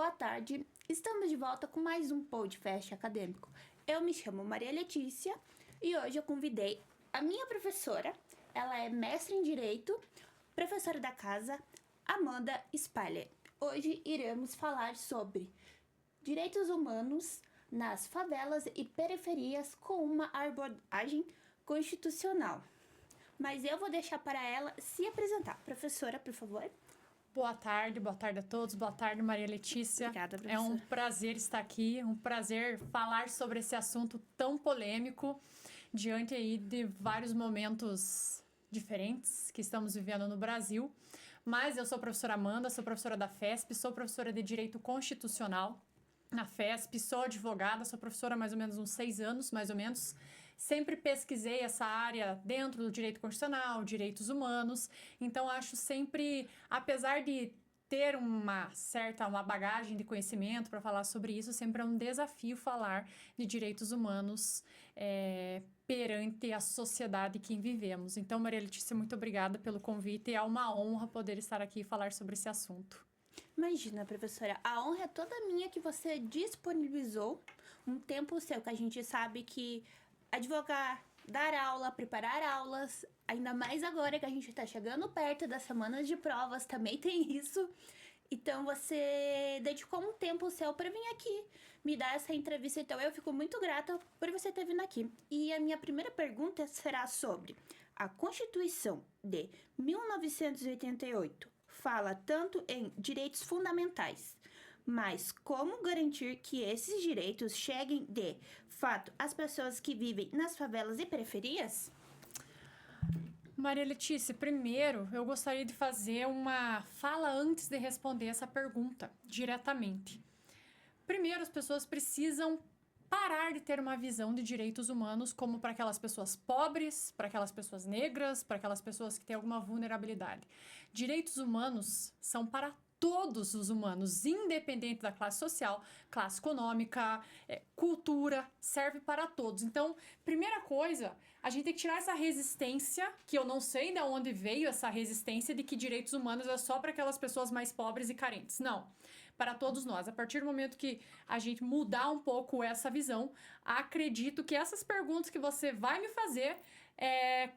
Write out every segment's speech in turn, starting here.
Boa tarde, estamos de volta com mais um podcast acadêmico. Eu me chamo Maria Letícia e hoje eu convidei a minha professora, ela é mestre em Direito, professora da casa, Amanda Spaller. Hoje iremos falar sobre direitos humanos nas favelas e periferias com uma abordagem constitucional. Mas eu vou deixar para ela se apresentar. Professora, por favor. Boa tarde a todos. Boa tarde, Maria Letícia. Obrigada, professora. É um prazer estar aqui, um prazer falar sobre esse assunto tão polêmico, diante aí de vários momentos diferentes que estamos vivendo no Brasil. Mas eu sou a professora Amanda, sou professora da FESP, sou professora de Direito Constitucional na FESP, sou advogada, sou professora há mais ou menos uns 6 anos, mais ou menos. Sempre pesquisei essa área dentro do direito constitucional, direitos humanos. Então, acho sempre, apesar de ter uma bagagem de conhecimento para falar sobre isso, sempre é um desafio falar de direitos humanos perante a sociedade que vivemos. Então, Maria Letícia, muito obrigada pelo convite. É uma honra poder estar aqui e falar sobre esse assunto. Imagina, professora, a honra é toda minha que você disponibilizou um tempo seu, que a gente sabe que advogar, dar aula, preparar aulas, ainda mais agora que a gente está chegando perto das semanas de provas, também tem isso. Então, você dedicou um tempo seu para vir aqui me dar essa entrevista. Então, eu fico muito grata por você ter vindo aqui. E a minha primeira pergunta será sobre a Constituição de 1988. Fala tanto em direitos fundamentais, mas como garantir que esses direitos cheguem de fato às pessoas que vivem nas favelas e periferias? Maria Letícia, primeiro eu gostaria de fazer uma fala antes de responder essa pergunta diretamente. Primeiro, as pessoas precisam parar de ter uma visão de direitos humanos como para aquelas pessoas pobres, para aquelas pessoas negras, para aquelas pessoas que têm alguma vulnerabilidade. Direitos humanos são para todos os humanos, independente da classe social, classe econômica, cultura, serve para todos. Então, primeira coisa, a gente tem que tirar essa resistência, que eu não sei de onde veio essa resistência de que direitos humanos é só para aquelas pessoas mais pobres e carentes. Não, para todos nós. A partir do momento que a gente mudar um pouco essa visão, acredito que essas perguntas que você vai me fazer,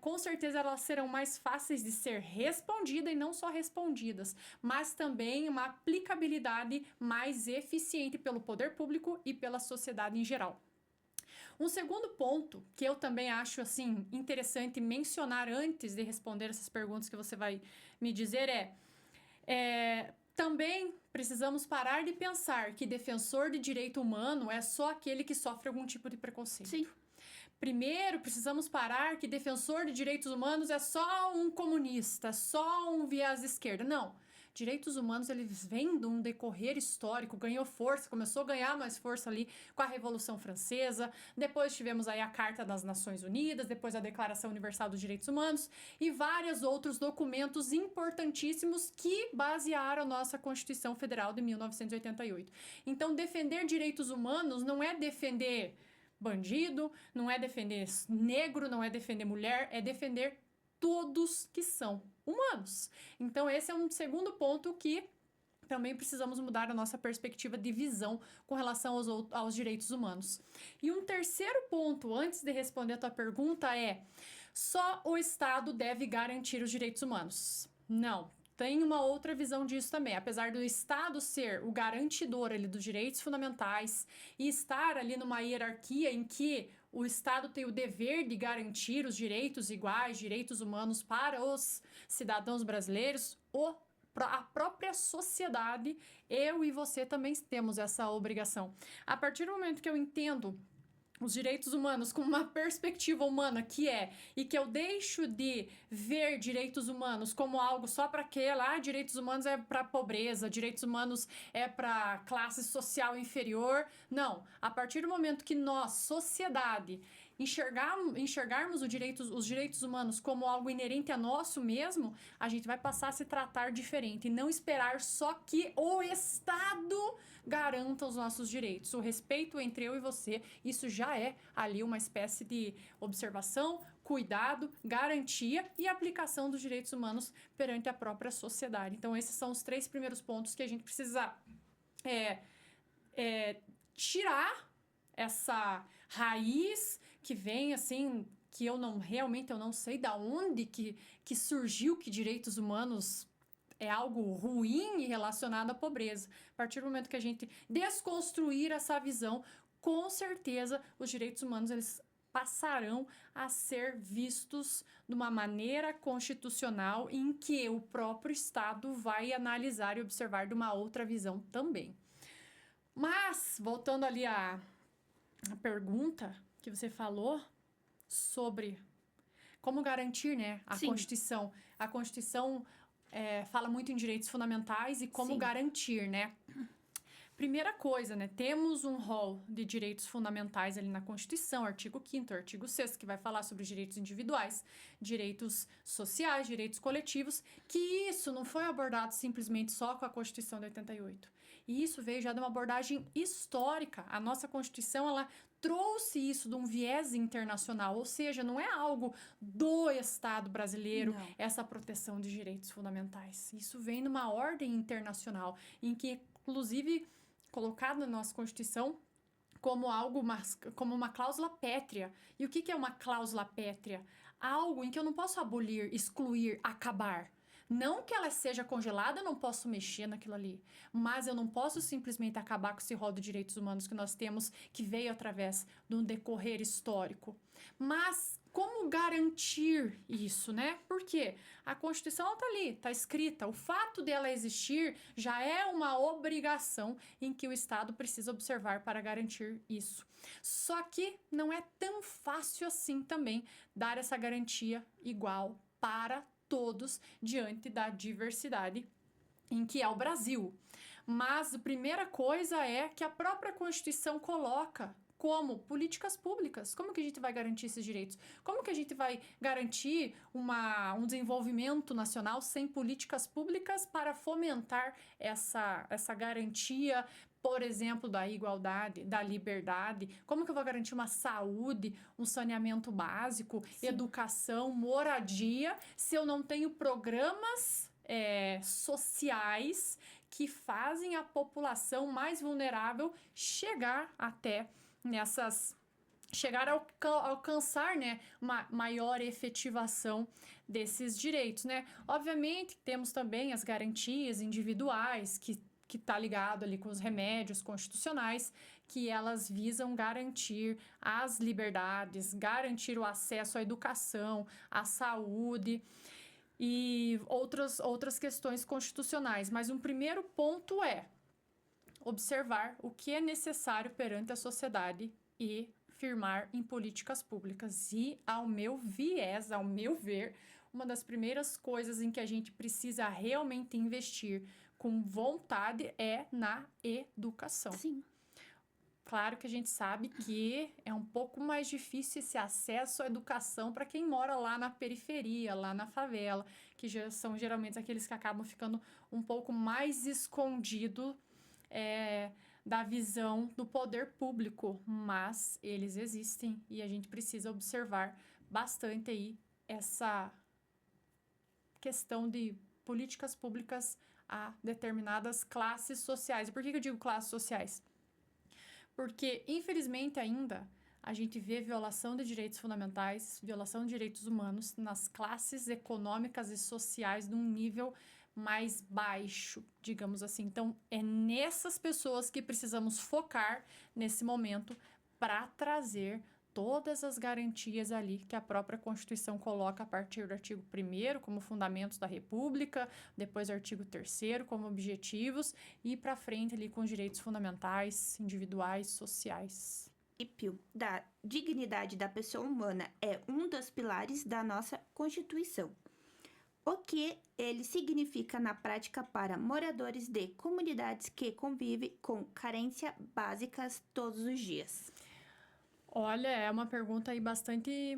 com certeza elas serão mais fáceis de ser respondidas e não só respondidas, mas também uma aplicabilidade mais eficiente pelo poder público e pela sociedade em geral. Um segundo ponto que eu também acho assim interessante mencionar antes de responder essas perguntas que você vai me dizer também precisamos parar de pensar que defensor de direito humano é só aquele que sofre algum tipo de preconceito. Sim. Primeiro, precisamos parar que defensor de direitos humanos é só um comunista, só um viés de esquerda. Não. Direitos humanos, eles vêm de um decorrer histórico, ganhou força, começou a ganhar mais força ali com a Revolução Francesa, depois tivemos aí a Carta das Nações Unidas, depois a Declaração Universal dos Direitos Humanos e vários outros documentos importantíssimos que basearam a nossa Constituição Federal de 1988. Então, defender direitos humanos não é defender bandido, não é defender negro, não é defender mulher, é defender todos que são humanos. Então, esse é um segundo ponto que também precisamos mudar a nossa perspectiva de visão com relação aos direitos humanos. E um terceiro ponto, antes de responder a tua pergunta, só o Estado deve garantir os direitos humanos. Não. Tem uma outra visão disso também. Apesar do Estado ser o garantidor ali dos direitos fundamentais e estar ali numa hierarquia em que o Estado tem o dever de garantir os direitos iguais, direitos humanos para os cidadãos brasileiros, a própria sociedade, eu e você também temos essa obrigação. A partir do momento que eu entendo os direitos humanos com uma perspectiva humana e que eu deixo de ver direitos humanos como algo só para direitos humanos é para pobreza, direitos humanos é para classe social inferior. Não, a partir do momento que nós, sociedade, enxergarmos os direitos humanos como algo inerente a nosso mesmo, a gente vai passar a se tratar diferente e não esperar só que o Estado garanta os nossos direitos. O respeito entre eu e você, isso já é ali uma espécie de observação, cuidado, garantia e aplicação dos direitos humanos perante a própria sociedade. Então, esses são os 3 primeiros pontos que a gente precisa tirar essa raiz que vem, assim, que eu não sei da onde que surgiu que direitos humanos é algo ruim e relacionado à pobreza. A partir do momento que a gente desconstruir essa visão, com certeza os direitos humanos eles passarão a ser vistos de uma maneira constitucional em que o próprio Estado vai analisar e observar de uma outra visão também. Mas, voltando ali à pergunta que você falou sobre como garantir, né, a Sim. Constituição. A Constituição fala muito em direitos fundamentais e como Sim. garantir, né? Primeira coisa, né? Temos um rol de direitos fundamentais ali na Constituição, artigo 5º, artigo 6º, que vai falar sobre os direitos individuais, direitos sociais, direitos coletivos, que isso não foi abordado simplesmente só com a Constituição de 88. E isso veio já de uma abordagem histórica. A nossa Constituição, ela trouxe isso de um viés internacional, ou seja, não é algo do Estado brasileiro, Não. essa proteção de direitos fundamentais. Isso vem numa ordem internacional, em que, inclusive, colocado na nossa Constituição como como uma cláusula pétrea. E o que é uma cláusula pétrea? Algo em que eu não posso abolir, excluir, acabar. Não que ela seja congelada, eu não posso mexer naquilo ali. Mas eu não posso simplesmente acabar com esse rol de direitos humanos que nós temos, que veio através de um decorrer histórico. Mas como garantir isso, né? Por quê? A Constituição está ali, está escrita. O fato dela existir já é uma obrigação em que o Estado precisa observar para garantir isso. Só que não é tão fácil assim também dar essa garantia igual para todos diante da diversidade em que é o Brasil. Mas a primeira coisa é que a própria Constituição coloca como políticas públicas. Como que a gente vai garantir esses direitos? Como que a gente vai garantir um desenvolvimento nacional sem políticas públicas para fomentar essa garantia, por exemplo, da igualdade, da liberdade? Como que eu vou garantir uma saúde, um saneamento básico, Sim. educação, moradia, se eu não tenho programas sociais que fazem a população mais vulnerável chegar a alcançar, né, uma maior efetivação desses direitos, né? Obviamente, temos também as garantias individuais, que tá ligado ali com os remédios constitucionais, que elas visam garantir as liberdades, garantir o acesso à educação, à saúde e outras questões constitucionais. Mas um primeiro ponto é observar o que é necessário perante a sociedade e firmar em políticas públicas. E, ao meu ver, uma das primeiras coisas em que a gente precisa realmente investir com vontade é na educação. Sim. Claro que a gente sabe que é um pouco mais difícil esse acesso à educação para quem mora lá na periferia, lá na favela, que já são geralmente aqueles que acabam ficando um pouco mais escondidos da visão do poder público, mas eles existem e a gente precisa observar bastante aí essa questão de políticas públicas a determinadas classes sociais. E por que eu digo classes sociais? Porque, infelizmente, ainda a gente vê violação de direitos fundamentais, violação de direitos humanos nas classes econômicas e sociais de um nível mais baixo, digamos assim. Então, é nessas pessoas que precisamos focar nesse momento para trazer todas as garantias ali que a própria Constituição coloca a partir do artigo 1º como fundamentos da República, depois do artigo 3º como objetivos e para frente ali com os direitos fundamentais, individuais, sociais. O princípio da dignidade da pessoa humana é um dos pilares da nossa Constituição. O que ele significa na prática para moradores de comunidades que convivem com carências básicas todos os dias? Olha, é uma pergunta aí bastante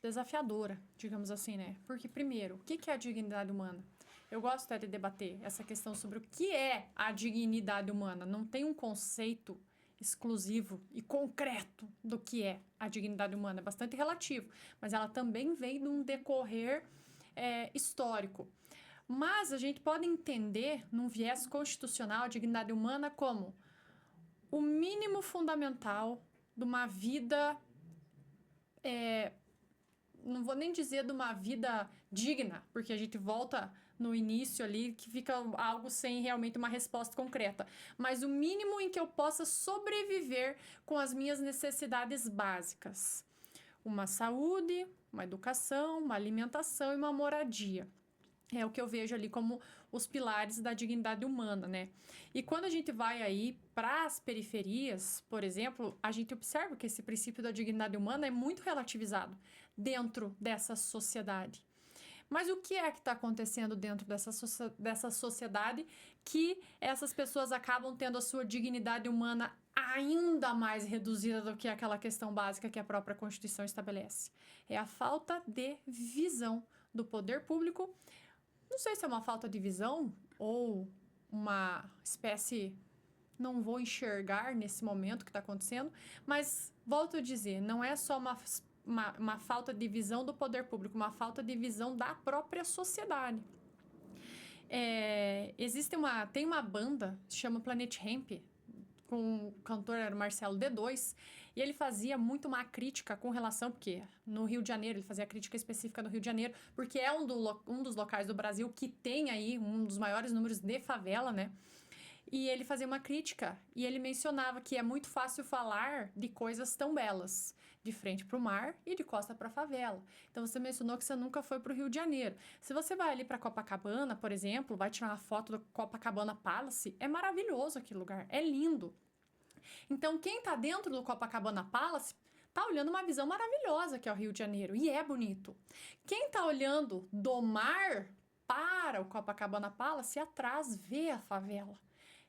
desafiadora, digamos assim, né? Porque, primeiro, o que é a dignidade humana? Eu gosto de debater essa questão sobre o que é a dignidade humana. Não tem um conceito exclusivo e concreto do que é a dignidade humana. É bastante relativo, mas ela também vem de um decorrer histórico. Mas a gente pode entender, num viés constitucional, a dignidade humana como o mínimo fundamental de uma vida, não vou nem dizer de uma vida digna, porque a gente volta no início ali, que fica algo sem realmente uma resposta concreta. Mas o mínimo em que eu possa sobreviver com as minhas necessidades básicas. Uma saúde, uma educação, uma alimentação e uma moradia. É o que eu vejo ali como os pilares da dignidade humana, né? E quando a gente vai aí para as periferias, por exemplo, a gente observa que esse princípio da dignidade humana é muito relativizado dentro dessa sociedade. Mas o que é que está acontecendo dentro dessa sociedade que essas pessoas acabam tendo a sua dignidade humana ainda mais reduzida do que aquela questão básica que a própria Constituição estabelece? É a falta de visão do poder público. Não sei se é uma falta de visão ou uma espécie, não vou enxergar nesse momento que está acontecendo, mas volto a dizer, não é só uma falta de visão do poder público, uma falta de visão da própria sociedade. Tem uma banda, se chama Planet Hemp, com o cantor era Marcelo D2, e ele fazia muito uma crítica com relação, porque no Rio de Janeiro, ele fazia crítica específica no Rio de Janeiro, porque é um dos locais do Brasil que tem aí um dos maiores números de favela, né? E ele fazia uma crítica, e ele mencionava que é muito fácil falar de coisas tão belas, de frente para o mar e de costa para a favela. Então, você mencionou que você nunca foi para o Rio de Janeiro. Se você vai ali para Copacabana, por exemplo, vai tirar uma foto do Copacabana Palace, é maravilhoso aquele lugar, é lindo. Então, quem está dentro do Copacabana Palace está olhando uma visão maravilhosa que é o Rio de Janeiro, e é bonito. Quem está olhando do mar para o Copacabana Palace, atrás vê a favela.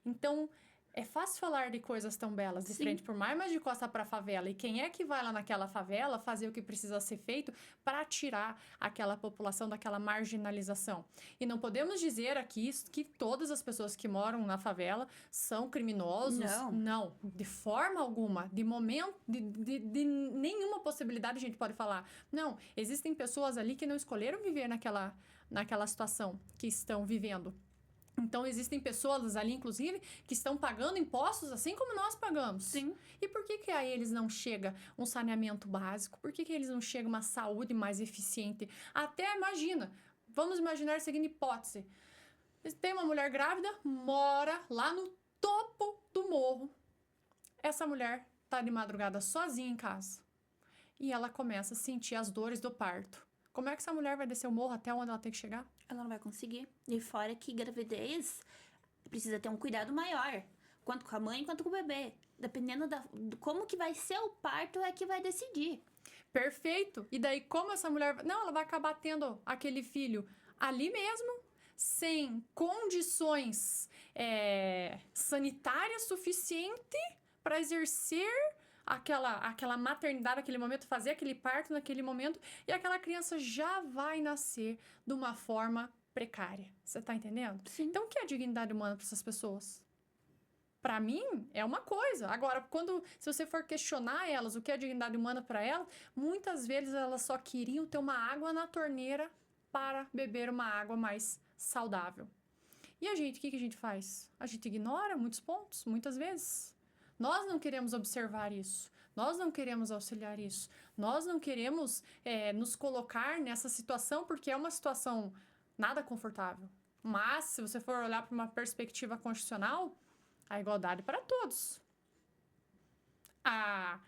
Então, é fácil falar de coisas tão belas de frente pro mar, mas de costa para a favela. E quem é que vai lá naquela favela fazer o que precisa ser feito para tirar aquela população daquela marginalização? E não podemos dizer aqui que todas as pessoas que moram na favela são criminosos. Não, de forma alguma. De momento, de nenhuma possibilidade a gente pode falar. Não, existem pessoas ali que não escolheram viver naquela situação que estão vivendo. Então, existem pessoas ali, inclusive, que estão pagando impostos assim como nós pagamos. Sim. E por que a eles não chega um saneamento básico? Por que eles não chega uma saúde mais eficiente? Até imagina, vamos imaginar a seguinte hipótese. Tem uma mulher grávida, mora lá no topo do morro. Essa mulher está de madrugada sozinha em casa. E ela começa a sentir as dores do parto. Como é que essa mulher vai descer o morro até onde ela tem que chegar? Ela não vai conseguir. E fora que gravidez precisa ter um cuidado maior. Quanto com a mãe, quanto com o bebê. Dependendo de como que vai ser o parto é que vai decidir. Perfeito. E daí como essa mulher... Não, ela vai acabar tendo aquele filho ali mesmo, sem condições sanitárias suficientes para exercer aquela maternidade naquele momento, fazer aquele parto naquele momento, e aquela criança já vai nascer de uma forma precária. Você tá entendendo? Sim. Então, o que é dignidade humana para essas pessoas? Para mim, é uma coisa. Agora, se você for questionar elas, o que é dignidade humana para elas, muitas vezes elas só queriam ter uma água na torneira para beber uma água mais saudável. E a gente, o que a gente faz? A gente ignora muitos pontos, muitas vezes. Nós não queremos observar isso, nós não queremos auxiliar isso, nós não queremos nos colocar nessa situação, porque é uma situação nada confortável. Mas, se você for olhar para uma perspectiva constitucional, a igualdade para todos. A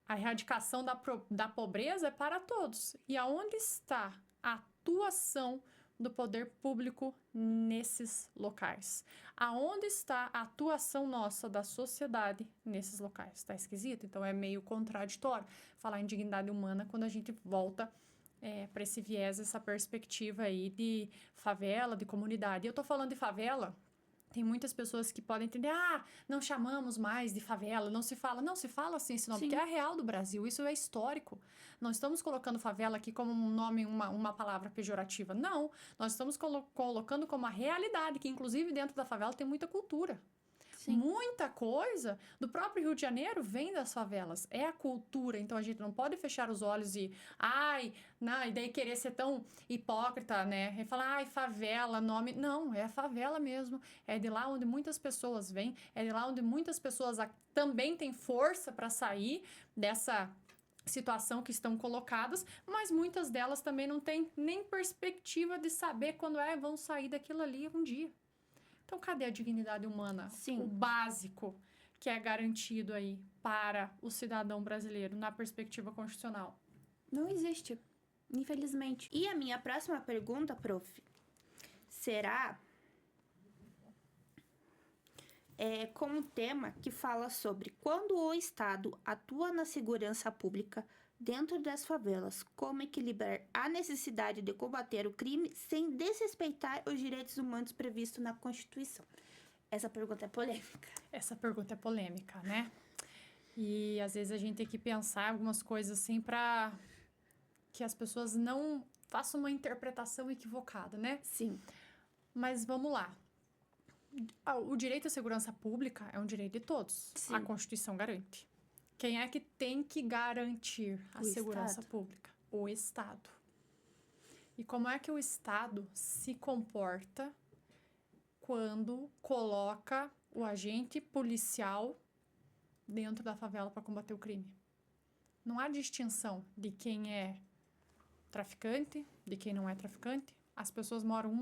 erradicação da pobreza é para todos. E aonde está a atuação do poder público nesses locais? Aonde está a atuação nossa da sociedade nesses locais? Tá esquisito? Então é meio contraditório falar em dignidade humana quando a gente volta para esse viés, essa perspectiva aí de favela, de comunidade. E eu tô falando de favela, tem muitas pessoas que podem entender, não chamamos mais de favela, não se fala assim esse nome, porque é a real do Brasil, isso é histórico. Não estamos colocando favela aqui como um nome, uma palavra pejorativa, não. Nós estamos colocando como a realidade, que inclusive dentro da favela tem muita cultura. Sim. Muita coisa do próprio Rio de Janeiro vem das favelas. É a cultura. Então a gente não pode fechar os olhos e e daí querer ser tão hipócrita, né? E falar, favela, nome. Não, é a favela mesmo. É de lá onde muitas pessoas vêm, é de lá onde muitas pessoas também têm força para sair dessa situação que estão colocadas, mas muitas delas também não têm nem perspectiva de saber quando vão sair daquilo ali um dia. Então, cadê a dignidade humana? Sim. O básico que é garantido aí para o cidadão brasileiro na perspectiva constitucional? Não existe, infelizmente. E a minha próxima pergunta, prof, será com um tema que fala sobre quando o Estado atua na segurança pública dentro das favelas, como equilibrar a necessidade de combater o crime sem desrespeitar os direitos humanos previstos na Constituição. Essa pergunta é polêmica. Essa pergunta é polêmica, né? E às vezes a gente tem que pensar algumas coisas assim para que as pessoas não façam uma interpretação equivocada, né? Sim. Mas vamos lá. O direito à segurança pública é um direito de todos. Sim. A Constituição garante. Quem é que tem que garantir a segurança pública? O Estado. E como é que o Estado se comporta quando coloca o agente policial dentro da favela para combater o crime? Não há distinção de quem é traficante, de quem não é traficante. As pessoas moram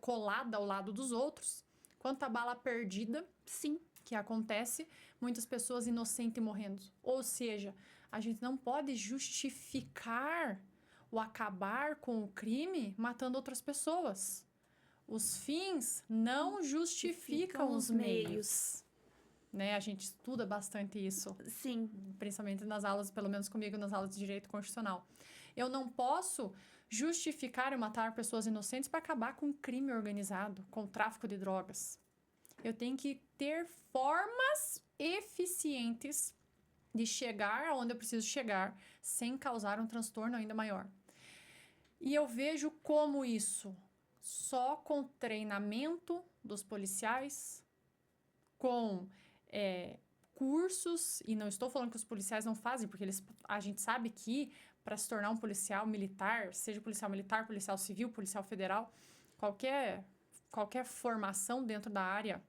coladas ao lado dos outros. Quanta bala perdida, sim, que acontece, muitas pessoas inocentes morrendo. Ou seja, a gente não pode justificar o acabar com o crime matando outras pessoas. Os fins não justificam os meios. Né? A gente estuda bastante isso. Sim. Principalmente nas aulas, pelo menos comigo, nas aulas de direito constitucional. Eu não posso justificar e matar pessoas inocentes para acabar com o crime organizado, com o tráfico de drogas. Eu tenho que ter formas eficientes de chegar aonde eu preciso chegar sem causar um transtorno ainda maior. E eu vejo como isso só com treinamento dos policiais, com cursos, e não estou falando que os policiais não fazem, porque a gente sabe que para se tornar um policial militar, seja policial militar, policial civil, policial federal, qualquer formação dentro da área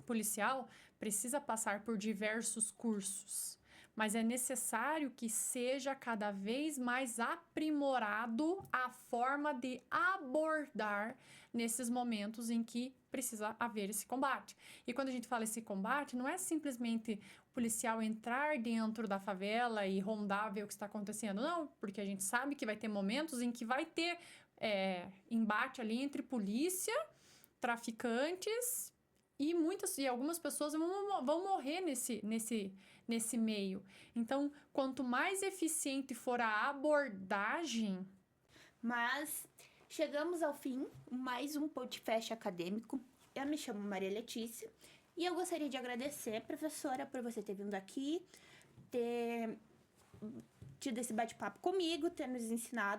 policial precisa passar por diversos cursos. Mas é necessário que seja cada vez mais aprimorado a forma de abordar nesses momentos em que precisa haver esse combate. E quando a gente fala esse combate, não é simplesmente o policial entrar dentro da favela e rondar, ver o que está acontecendo. Não, porque a gente sabe que vai ter momentos em que vai ter embate ali entre polícia, traficantes e algumas pessoas vão morrer nesse meio. Então, quanto mais eficiente for a abordagem... Mas chegamos ao fim, mais um podcast acadêmico. Eu me chamo Maria Letícia e eu gostaria de agradecer, professora, por você ter vindo aqui, ter tido esse bate-papo comigo, ter nos ensinado